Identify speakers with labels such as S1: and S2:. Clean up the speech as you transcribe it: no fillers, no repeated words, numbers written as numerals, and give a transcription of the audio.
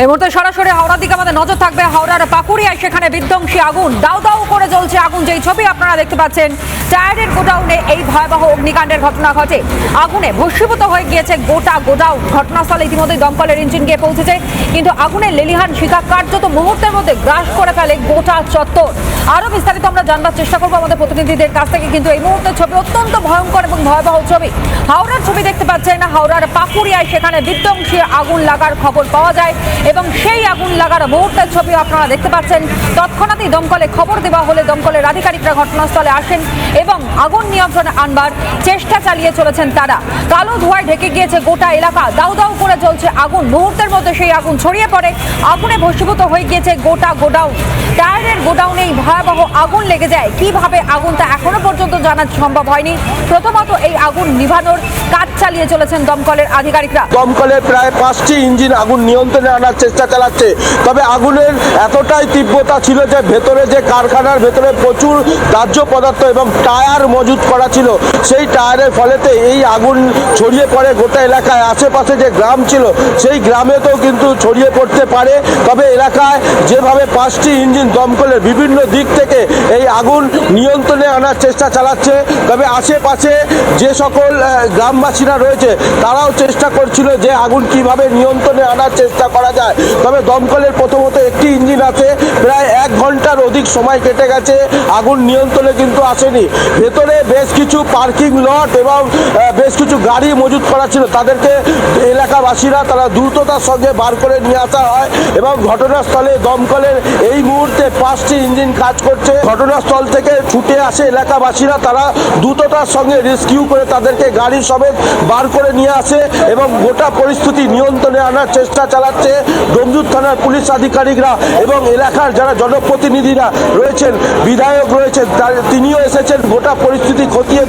S1: এই মুহূর্তে সরাসরি হাওড়ার দিকে আমাদের নজর থাকবে। হাওড়ার পাকুড়িয়ায় সেখানে বিধ্বংসী আগুন, দাউ দাউ করে জ্বলছে আগুন। যেই ছবি আপনারা দেখতে পাচ্ছেন, টায়ারের গোডাউনে এই ভয়াবহ অগ্নিকাণ্ডের ঘটনা ঘটে। আগুনে ভস্মীভূত হয়ে গিয়েছে গোটা গোডাউন। ঘটনাস্থলে ইতিমধ্যে দমকলের ইঞ্জিন গিয়ে পৌঁছেছে, কিন্তু আগুনের লেলিহান শিখা কার্যত মুহূর্তের মধ্যে গ্রাস করে ফেলে গোটা চত্বর। আরো বিস্তারিত আমরা জানবার চেষ্টা করবো আমাদের প্রতিনিধিদের কাছ থেকে, কিন্তু এই মুহূর্তের ছবি অত্যন্ত ভয়ঙ্কর এবং ভয়াবহ ছবি। হাওড়ার ছবি দেখতে পাচ্ছেন, হাওড়ার পাকুড়িয়ায় সেখানে বিধ্বংসী আগুন লাগার খবর পাওয়া যায় এবং সেই আগুন লাগার মুহূর্তের ছবি আপনারা দেখতে পাচ্ছেন। তৎক্ষণাৎই দমকলে খবর দেওয়া হলে দমকলের আধিকারিকরা ঘটনাস্থলে আসেন এবং আগুন নিয়ন্ত্রণে আনবার চেষ্টা চালিয়ে চলেছেন তারা। কালো ধোঁয়ায় ঢেকে গিয়েছে গোটা এলাকা, দাউ দাউ করে জ্বলছে আগুন। মুহূর্তের মধ্যে সেই আগুন ছড়িয়ে পড়ে, আগুনে ভস্মীভূত হয়ে গিয়েছে গোটা গোডাউন। টায়ারের গোডাউনেই ভয়াবহ আগুন লেগে যায়। কিভাবে আগুনটা এখনো পর্যন্ত জানা সম্ভব হয়নি। প্রথমত এই আগুন নিভানোর কাজ চালিয়ে চলেছেন দমকলের আধিকারিকরা।
S2: দমকলের প্রায় 5টি ইঞ্জিন আগুন নিয়ন্ত্রণে আনার চেষ্টা চালাচ্ছে, তবে আগুনের এতটাই তীব্রতা ছিল যে ভেতরে যে কারখানার ভেতরে প্রচুর দাহ্য পদার্থ এবং টায়ার মজুত করা ছিল, সেই টায়ারের ফলেতে এই আগুন ছড়িয়ে পড়ে গোটা এলাকায়। আশেপাশে যে গ্রাম ছিল সেই গ্রামেতেও কিন্তু ছড়িয়ে পড়তে পারে। তবে এলাকায় যেভাবে 5টি ইঞ্জিন দমকলের বিভিন্ন দিক থেকে এই আগুন নিয়ন্ত্রণে আনার চেষ্টা চালাচ্ছে, তবে আশেপাশে যে সকল গ্রামবাসীরা রয়েছে তারাও চেষ্টা করছিল যে আগুন কিভাবে নিয়ন্ত্রণে আনার চেষ্টা করা যায়। তবে দমকলের প্রথমত একটি ইঞ্জিন আছে, প্রায় 1 ঘন্টার অধিক সময় কেটে গেছে, আগুন নিয়ন্ত্রণে কিন্তু আসেনি। ভেতরে বেশ কিছু পার্কিং লট এবং বেশ কিছু গাড়ি মজুত করা ছিল, তাদেরকে এলাকাবাসীরা তারা দ্রুততার সঙ্গে বার করে নিয়ে আসা হয় এবং ঘটনাস্থলে দমকলের এই মুহূর্তে 5টি ইঞ্জিন কাজ করছে। ঘটনাস্থল থেকে ছুটে আসে এলাকাবাসীরা, তারা দ্রুততার সঙ্গে রেস্কিউ করে তাদেরকে গাড়ি সমেত বার করে নিয়ে আসে এবং গোটা পরিস্থিতি নিয়ন্ত্রণে আনার চেষ্টা চালাচ্ছে ডোমজুর থানার পুলিশ আধিকারিকরা এবং এলাকার যারা জনপ্রতিনিধিরা রয়েছেন, বিধায়ক রয়েছেন, তিনিও এসেছেন গোটা পরিস্থিতি খতিয়ে